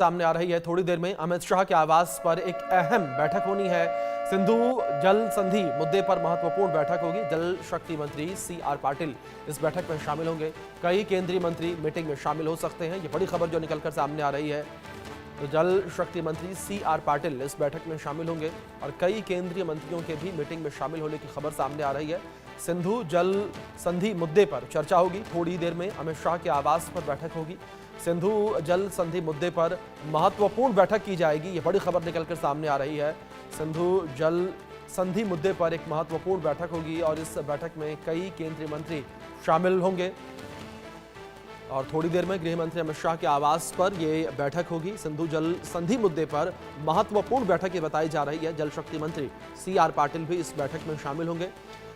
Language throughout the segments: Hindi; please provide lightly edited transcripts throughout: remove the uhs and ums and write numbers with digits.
सामने आ रही है। थोड़ी देर में अमित शाह के आवास पर एक अहम बैठक होनी है। सिंधु जल संधि मुद्दे पर महत्वपूर्ण बैठक होगी। जल शक्ति मंत्री CR पाटिल इस बैठक में शामिल होंगे। कई केंद्रीय मंत्री मीटिंग में शामिल हो सकते हैं। ये बड़ी खबर जो निकलकर सामने आ रही है। तो जल शक्ति मंत्री CR पाटिल इस बैठक में शामिल होंगे और कई केंद्रीय मंत्रियों के भी मीटिंग में शामिल होने की खबर सामने आ रही है। सिंधु जल संधि मुद्दे पर चर्चा होगी। थोड़ी देर में अमित शाह के आवास पर बैठक होगी। सिंधु जल संधि मुद्दे पर महत्वपूर्ण बैठक की जाएगी। ये बड़ी खबर निकलकर सामने आ रही है। सिंधु जल संधि मुद्दे पर एक महत्वपूर्ण बैठक होगी और इस बैठक में कई केंद्रीय मंत्री शामिल होंगे और थोड़ी देर में गृह मंत्री अमित शाह के आवास पर यह बैठक होगी। सिंधु जल संधि मुद्दे पर महत्वपूर्ण बैठक ये बताई जा रही है। जल शक्ति मंत्री CR पाटिल भी इस बैठक में शामिल होंगे।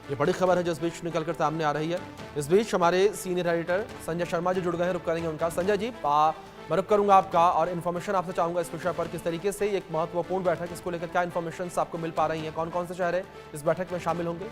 ये बड़ी खबर है जो इस बीच निकलकर सामने आ रही है। इस बीच हमारे सीनियर एडिटर संजय शर्मा जी जुड़ गए हैं, रुक करेंगे उनका। संजय जी, मैं रुक करूंगा आपका और इन्फॉर्मेशन आपसे चाहूंगा इस विषय पर, किस तरीके से एक महत्वपूर्ण बैठक, इसको लेकर क्या इन्फॉर्मेशन आपको मिल पा रही है, कौन कौन से शहर इस बैठक में शामिल होंगे?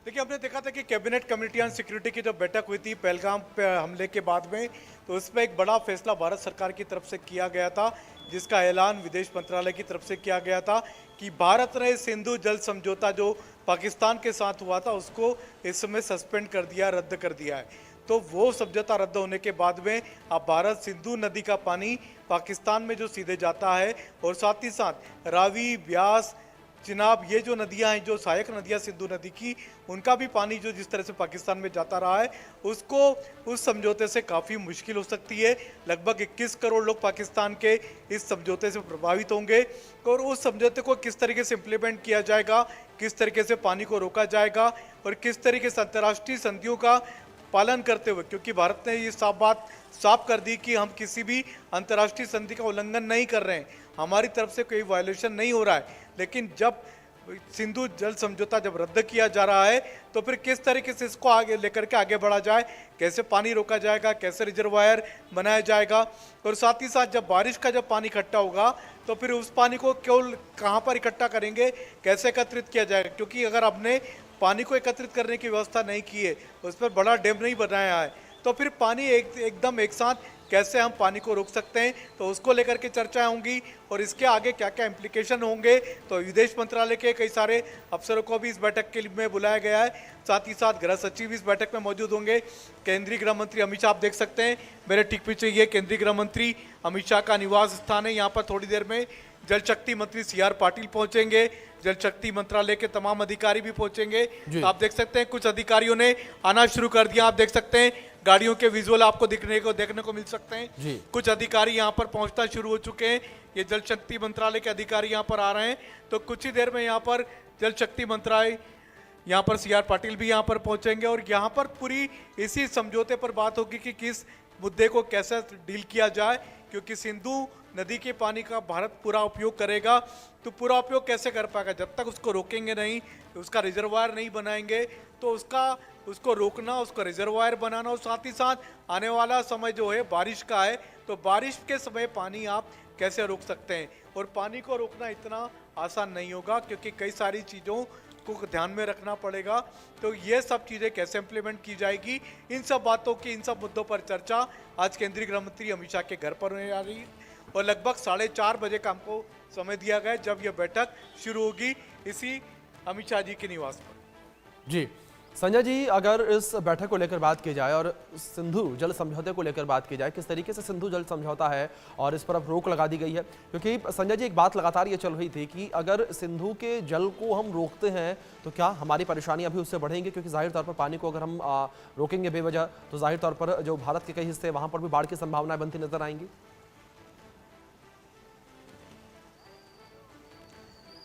देखिए, हमने देखा था कि कैबिनेट कमेटी ऑन सिक्योरिटी की जब बैठक हुई थी पहलगाम पे हमले के बाद में, तो उसमें एक बड़ा फैसला भारत सरकार की तरफ से किया गया था, जिसका ऐलान विदेश मंत्रालय की तरफ से किया गया था कि भारत ने सिंधु जल समझौता जो पाकिस्तान के साथ हुआ था उसको इस समय सस्पेंड कर दिया, रद्द कर दिया है। तो वो समझौता रद्द होने के बाद में अब भारत सिंधु नदी का पानी पाकिस्तान में जो सीधे जाता है और साथ ही साथ रावी, ब्यास, चिनाब, ये जो नदियां हैं, जो सहायक नदियां सिंधु नदी की, उनका भी पानी जो जिस तरह से पाकिस्तान में जाता रहा है उसको उस समझौते से काफ़ी मुश्किल हो सकती है। लगभग 21 करोड़ लोग पाकिस्तान के इस समझौते से प्रभावित होंगे और उस समझौते को किस तरीके से इम्प्लीमेंट किया जाएगा, किस तरीके से पानी को रोका जाएगा और किस तरीके से अंतर्राष्ट्रीय संधियों का पालन करते हुए, क्योंकि भारत ने ये साफ कर दी कि हम किसी भी अंतर्राष्ट्रीय संधि का उल्लंघन नहीं कर रहे हैं, हमारी तरफ से कोई वायलेशन नहीं हो रहा है। लेकिन जब सिंधु जल समझौता जब रद्द किया जा रहा है तो फिर किस तरीके से इसको आगे लेकर के आगे बढ़ा जाए, कैसे पानी रोका जाएगा, कैसे रिजर्वायर बनाया जाएगा और साथ ही साथ जब बारिश का जब पानी इकट्ठा होगा तो फिर उस पानी को केवल कहाँ पर इकट्ठा करेंगे, कैसे एकत्रित किया जाएगा, क्योंकि अगर हमने पानी को एकत्रित करने की व्यवस्था नहीं की है, उस पर बड़ा डैम नहीं बनाया है, तो फिर पानी एकदम एक साथ कैसे हम पानी को रोक सकते हैं, तो उसको लेकर के चर्चाएं होंगी और इसके आगे क्या क्या इम्प्लीकेशन होंगे। तो विदेश मंत्रालय के कई सारे अफसरों को भी इस बैठक के लिए में बुलाया गया है, साथ ही साथ गृह सचिव इस बैठक में मौजूद होंगे। केंद्रीय गृह मंत्री अमित शाह, आप देख सकते हैं मेरे ठीक पीछे ये केंद्रीय गृह मंत्री अमित शाह का निवास स्थान है। यहाँ पर थोड़ी देर में जल शक्ति मंत्री CR पाटिल पहुंचेंगे, जल शक्ति मंत्रालय के तमाम अधिकारी भी पहुंचेंगे। आप देख सकते हैं कुछ अधिकारियों ने आना शुरू कर दिया। आप देख सकते हैं गाड़ियों के विजुअल आपको देखने को मिल सकते हैं। कुछ अधिकारी यहां पर पहुंचना शुरू हो चुके हैं। ये जल शक्ति मंत्रालय के अधिकारी यहां पर आ रहे हैं, तो कुछ ही देर में यहां पर जल शक्ति मंत्रालय यहाँ पर CR पाटिल भी यहाँ पर पहुंचेंगे और यहाँ पर पूरी इसी समझौते पर बात होगी कि किस मुद्दे को कैसे डील किया जाए, क्योंकि सिंधु नदी के पानी का भारत पूरा उपयोग करेगा, तो पूरा उपयोग कैसे कर पाएगा जब तक उसको रोकेंगे नहीं, उसका रिजर्वायर नहीं बनाएंगे, तो उसको रोकना, उसको रिजर्वायर बनाना और साथ ही साथ आने वाला समय जो है बारिश का है, तो बारिश के समय पानी आप कैसे रोक सकते हैं। और पानी को रोकना इतना आसान नहीं होगा, क्योंकि कई सारी चीज़ों को ध्यान में रखना पड़ेगा। तो ये सब चीज़ें कैसे इम्प्लीमेंट की जाएगी, इन सब बातों की, इन सब मुद्दों पर चर्चा आज केंद्रीय गृह मंत्री अमित शाह के घर पर होने जा रही है और लगभग 4:30 बजे का हमको समय दिया गया है जब यह बैठक शुरू होगी इसी अमित शाह जी के निवास पर। जी संजय जी, अगर इस बैठक को लेकर बात की जाए और सिंधु जल समझौते को लेकर बात की जाए, किस तरीके से सिंधु जल समझौता है और इस पर अब रोक लगा दी गई है, क्योंकि संजय जी एक बात लगातार ये चल रही थी कि अगर सिंधु के जल को हम रोकते हैं तो क्या हमारी परेशानियां भी उससे बढ़ेंगी, क्योंकि जाहिर तौर पर पानी को अगर हम रोकेंगे बेवजह तो जाहिर तौर पर जो भारत के कई हिस्से वहां पर भी बाढ़ की संभावनाएं बनती नजर आएंगी।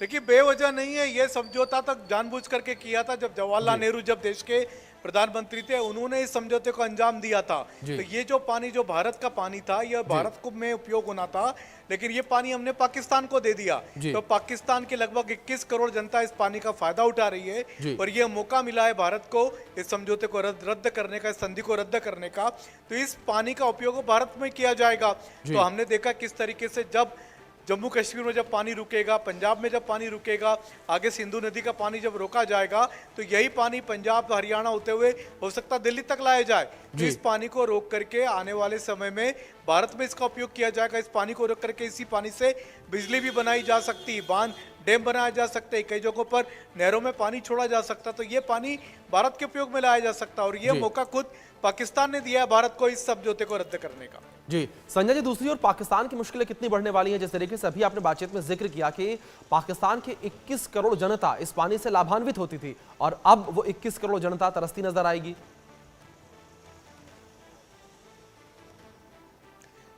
देखिए, बेवजह नहीं है, ये समझौता तक जानबूझ करके किया था। जब जवाहरलाल नेहरू जब देश के प्रधानमंत्री थे, उन्होंने इस समझौते को अंजाम दिया था। तो ये जो पानी, जो भारत का पानी था, यह भारत को में उपयोग होना था, लेकिन ये पानी हमने पाकिस्तान को दे दिया। तो पाकिस्तान की लगभग 21 करोड़ जनता इस पानी का फायदा उठा रही है और यह मौका मिला है भारत को इस समझौते को रद्द करने का, इस संधि को रद्द करने का। तो इस पानी का उपयोग भारत में किया जाएगा। तो हमने देखा किस तरीके से जब जम्मू कश्मीर में जब पानी रुकेगा, पंजाब में जब पानी रुकेगा, आगे सिंधु नदी का पानी जब रोका जाएगा, तो यही पानी पंजाब हरियाणा होते हुए हो सकता दिल्ली तक लाया जाए। कि इस पानी को रोक करके आने वाले समय में भारत में इसका उपयोग किया जाएगा। इस पानी को रोक करके इसी पानी से बिजली भी बनाई जा सकती है, बांध डैम बनाया जा सकते हैं, कई जगहों पर नहरों में पानी छोड़ा जा सकता, तो ये पानी भारत के उपयोग में लाया जा सकता, और ये मौका खुद पाकिस्तान ने दिया है भारत को इस समझौते को रद्द करने का। जी संजय जी, दूसरी ओर पाकिस्तान की मुश्किलें कितनी बढ़ने वाली हैं? जिस तरीके से अभी आपने बातचीत में जिक्र किया कि पाकिस्तान के 21 करोड़ जनता इस पानी से लाभान्वित होती थी और अब वो 21 करोड़ जनता तरसती नजर आएगी।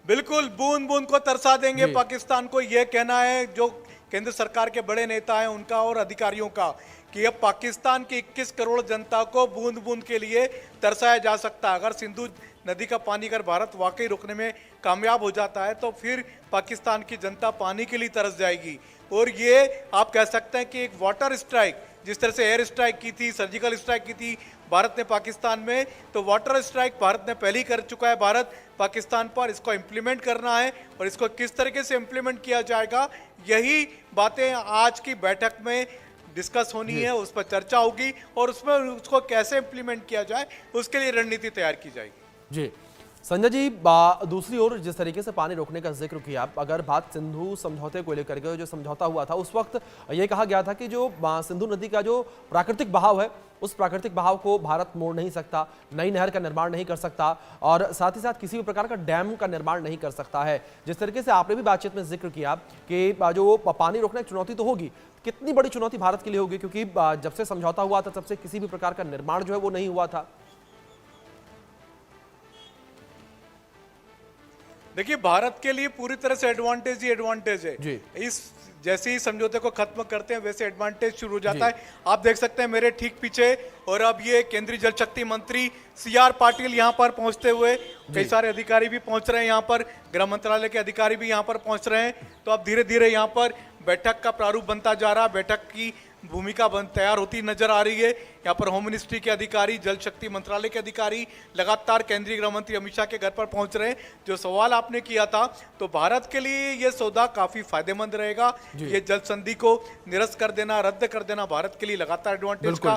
बिल्कुल बूंद बूंद को तरसा देंगे पाकिस्तान को, यह कहना है जो केंद्र सरकार के बड़े नेता हैं उनका और अधिकारियों का, कि अब पाकिस्तान की 21 करोड़ जनता को बूंद बूंद के लिए तरसाया जा सकता है। अगर सिंधु नदी का पानी अगर भारत वाकई रोकने में कामयाब हो जाता है तो फिर पाकिस्तान की जनता पानी के लिए तरस जाएगी। और ये आप कह सकते हैं कि एक वाटर स्ट्राइक, जिस तरह से एयर स्ट्राइक की थी, सर्जिकल स्ट्राइक की थी भारत ने पाकिस्तान में, तो वाटर स्ट्राइक भारत ने पहले ही कर चुका है भारत पाकिस्तान पर। इसको इम्प्लीमेंट करना है और इसको किस तरीके से इम्प्लीमेंट किया जाएगा, यही बातें आज की बैठक में डिस्कस होनी है, उस पर चर्चा होगी और उसमें उसको कैसे इम्प्लीमेंट किया जाए उसके लिए रणनीति तैयार की जाएगी। जी संजय जी, दूसरी ओर जिस तरीके से पानी रोकने का जिक्र किया, अगर बात सिंधु समझौते को लेकर के, जो समझौता हुआ था उस वक्त ये कहा गया था कि जो सिंधु नदी का जो प्राकृतिक बहाव है उस प्राकृतिक बहाव को भारत मोड़ नहीं सकता, नई नहर का निर्माण नहीं कर सकता और साथ ही साथ किसी भी प्रकार का डैम का निर्माण नहीं कर सकता है। जिस तरीके से आपने भी बातचीत में जिक्र किया कि जो पानी रोकना एक चुनौती तो होगी, कितनी बड़ी चुनौती भारत के लिए होगी, क्योंकि जब से समझौता हुआ था तब से किसी भी प्रकार का निर्माण जो है वो नहीं हुआ था। देखिए भारत के लिए पूरी तरह से एडवांटेज ही एडवांटेज है जी। इस जैसे ही समझौते को खत्म करते हैं वैसे एडवांटेज शुरू हो जाता है। आप देख सकते हैं मेरे ठीक पीछे, और अब ये केंद्रीय जल शक्ति मंत्री CR पाटिल यहाँ पर पहुंचते हुए, कई सारे अधिकारी भी पहुंच रहे हैं यहाँ पर, गृह मंत्रालय के अधिकारी भी यहाँ पर पहुंच रहे हैं। तो अब धीरे धीरे यहाँ पर बैठक का प्रारूप बनता जा रहा है, बैठक की भूमिका तैयार होती नजर आ रही है। यहाँ पर होम मिनिस्ट्री के अधिकारी, जल शक्ति मंत्रालय के अधिकारी लगातार केंद्रीय गृह मंत्री अमित शाह के घर पर पहुंच रहे हैं। जो सवाल आपने किया था, तो भारत के लिए ये सौदा काफी फायदेमंद रहेगा। ये जल संधि को निरस्त कर देना, रद्द कर देना भारत के लिए लगातार एडवांटेज का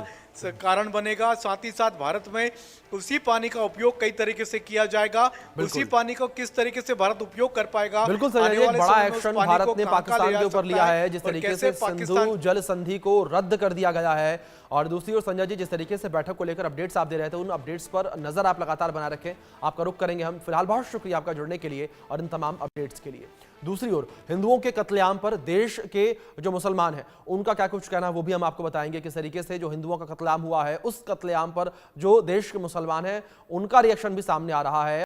कारण बनेगा। साथ ही साथ भारत में उसी पानी का उपयोग कई तरीके से किया जाएगा, उसी पानी को किस तरीके से भारत उपयोग कर पाएगा। बिल्कुल सही, एक बड़ा एक्शन भारत ने पाकिस्तान के ऊपर लिया है, जिस तरीके से सिंधु जल संधि को रद्द कर दिया गया है। और दूसरी ओर संजय जी, जिस तरीके से बैठक को लेकर अपडेट्स आप दे रहे थे, उन अपडेट्स पर नजर आप लगातार बनाए रखें। आपका रुख करेंगे हम। फिलहाल बहुत शुक्रिया आपका जुड़ने के लिए और इन तमाम अपडेट्स के लिए। दूसरी ओर हिंदुओं के कत्लेआम पर देश के जो मुसलमान हैं उनका क्या कुछ कहना है वो भी हम आपको बताएंगे। किस तरीके से जो हिंदुओं का कत्लेआम हुआ है, उस कत्लेआम पर जो देश के मुसलमान हैं उनका रिएक्शन भी सामने आ रहा है।